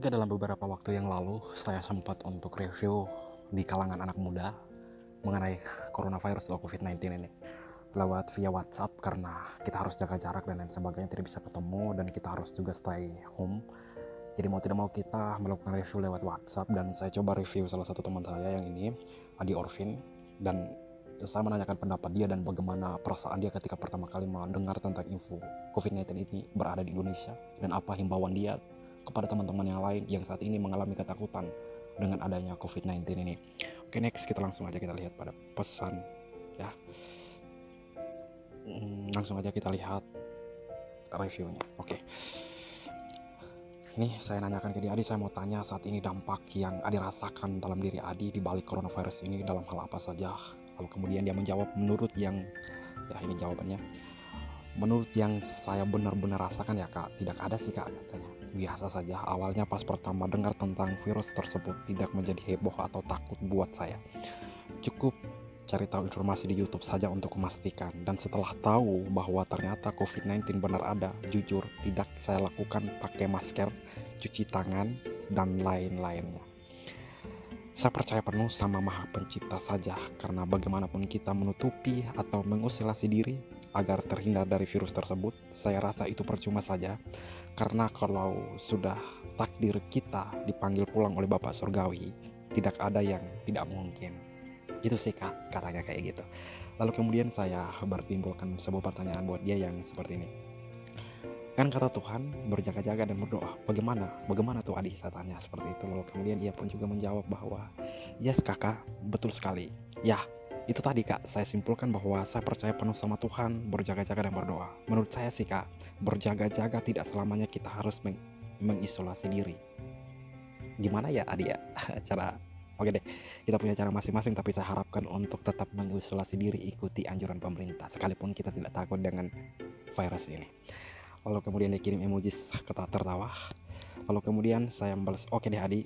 Oke, dalam beberapa waktu yang lalu, saya sempat untuk review di kalangan anak muda mengenai coronavirus atau COVID-19 ini lewat via WhatsApp karena kita harus jaga jarak dan lain sebagainya, tidak bisa ketemu dan kita harus juga stay home. Jadi mau tidak mau kita melakukan review lewat WhatsApp dan saya coba review salah satu teman saya yang ini, Adi Orvin, dan saya menanyakan pendapat dia dan bagaimana perasaan dia ketika pertama kali mendengar tentang info COVID-19 ini berada di Indonesia dan apa himbauan dia kepada teman-teman yang lain yang saat ini mengalami ketakutan dengan adanya COVID-19 ini. Oke, next kita langsung aja kita lihat pada pesan ya. Langsung aja kita lihat reviewnya. Oke. Ini saya nanyakan ke dia, Adi, saya mau tanya saat ini dampak yang Adi rasakan dalam diri Adi di balik coronavirus ini dalam hal apa saja. Lalu kemudian dia menjawab menurut yang, ya ini jawabannya, menurut yang saya benar-benar rasakan ya kak, tidak ada sih kak, katanya. Biasa saja, awalnya pas pertama dengar tentang virus tersebut tidak menjadi heboh atau takut buat saya. Cukup cari tahu informasi di YouTube saja untuk memastikan. Dan setelah tahu bahwa ternyata COVID-19 benar ada, jujur tidak saya lakukan pakai masker, cuci tangan, dan lain-lainnya. Saya percaya penuh sama Maha Pencipta saja, karena bagaimanapun kita menutupi atau mengisolasi diri agar terhindar dari virus tersebut, saya rasa itu percuma saja. Karena kalau sudah takdir kita dipanggil pulang oleh Bapak Surgawi, tidak ada yang tidak mungkin. Itu sih kak, katanya kayak gitu. Lalu kemudian saya bertimbulkan sebuah pertanyaan buat dia yang seperti ini. Kan kata Tuhan berjaga-jaga dan berdoa. Bagaimana tuh Adi, saya tanya seperti itu. Lalu kemudian ia pun juga menjawab bahwa yes kakak, betul sekali. Ya, itu tadi kak, saya simpulkan bahwa saya percaya penuh sama Tuhan, berjaga-jaga dan berdoa. Menurut saya sih kak, berjaga-jaga tidak selamanya kita harus mengisolasi diri. Gimana ya Adi ya? Cara Oke deh, kita punya cara masing-masing, tapi saya harapkan untuk tetap mengisolasi diri, ikuti anjuran pemerintah, sekalipun kita tidak takut dengan virus ini. Lalu kemudian dia kirim emoji kata tertawa. Lalu kemudian saya membalas, oke deh Adi,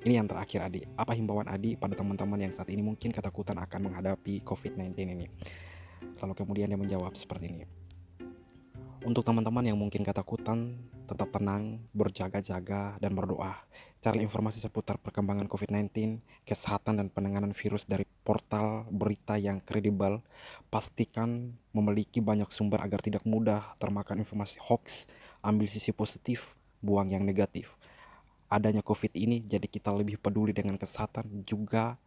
ini yang terakhir Adi, apa himbauan Adi pada teman-teman yang saat ini mungkin ketakutan akan menghadapi COVID-19 ini? Lalu kemudian dia menjawab seperti ini. Untuk teman-teman yang mungkin ketakutan, tetap tenang, berjaga-jaga, dan berdoa. Cari informasi seputar perkembangan COVID-19, kesehatan dan penanganan virus dari portal berita yang kredibel. Pastikan memiliki banyak sumber agar tidak mudah termakan informasi hoax. Ambil sisi positif, buang yang negatif. Adanya COVID ini jadi kita lebih peduli dengan kesehatan, juga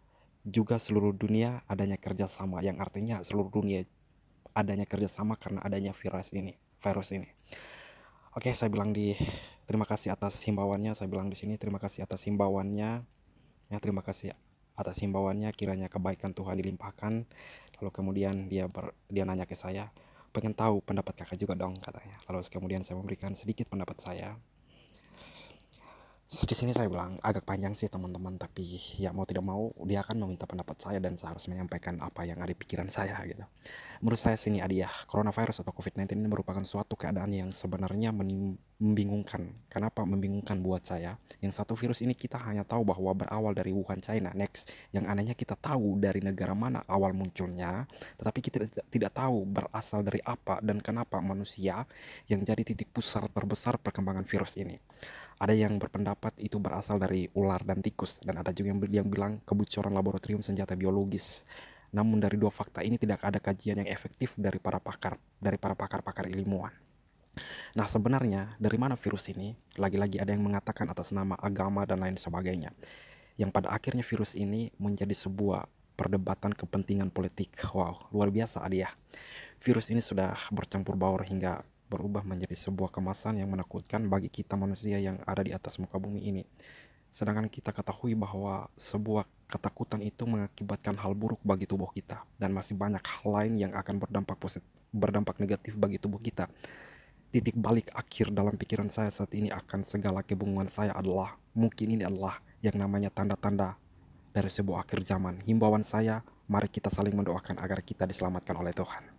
seluruh dunia adanya kerjasama, yang artinya seluruh dunia adanya kerjasama karena adanya virus ini. Oke, saya bilang terima kasih atas himbauannya. Saya bilang di sini terima kasih atas himbauannya. Ya, terima kasih atas himbauannya. Kiranya kebaikan Tuhan dilimpahkan. Lalu kemudian dia nanya ke saya, pengen tahu pendapat kakak juga dong, katanya. Lalu kemudian saya memberikan sedikit pendapat saya. Di sini saya bilang agak panjang sih teman-teman, tapi ya mau tidak mau dia akan meminta pendapat saya dan saya harus menyampaikan apa yang ada di pikiran saya gitu. Menurut saya sini ya, coronavirus atau COVID-19 ini merupakan suatu keadaan yang sebenarnya membingungkan. Kenapa membingungkan buat saya? Yang satu virus ini kita hanya tahu bahwa berawal dari Wuhan, China. Next, yang anehnya kita tahu dari negara mana awal munculnya, tetapi kita tidak tahu berasal dari apa dan kenapa manusia yang jadi titik pusat terbesar perkembangan virus ini. Ada yang berpendapat itu berasal dari ular dan tikus, dan ada juga yang bilang kebocoran laboratorium senjata biologis. Namun dari dua fakta ini tidak ada kajian yang efektif dari para pakar ilmuwan. Nah, sebenarnya dari mana virus ini? Lagi-lagi ada yang mengatakan atas nama agama dan lain sebagainya. Yang pada akhirnya virus ini menjadi sebuah perdebatan kepentingan politik. Wow, luar biasa ya. Virus ini sudah bercampur baur hingga berubah menjadi sebuah kemasan yang menakutkan bagi kita manusia yang ada di atas muka bumi ini. Sedangkan kita ketahui bahwa sebuah ketakutan itu mengakibatkan hal buruk bagi tubuh kita, dan masih banyak hal lain yang akan berdampak negatif bagi tubuh kita. Titik balik akhir dalam pikiran saya saat ini akan segala kebingungan saya adalah, mungkin ini adalah yang namanya tanda-tanda dari sebuah akhir zaman. Himbauan saya, mari kita saling mendoakan agar kita diselamatkan oleh Tuhan.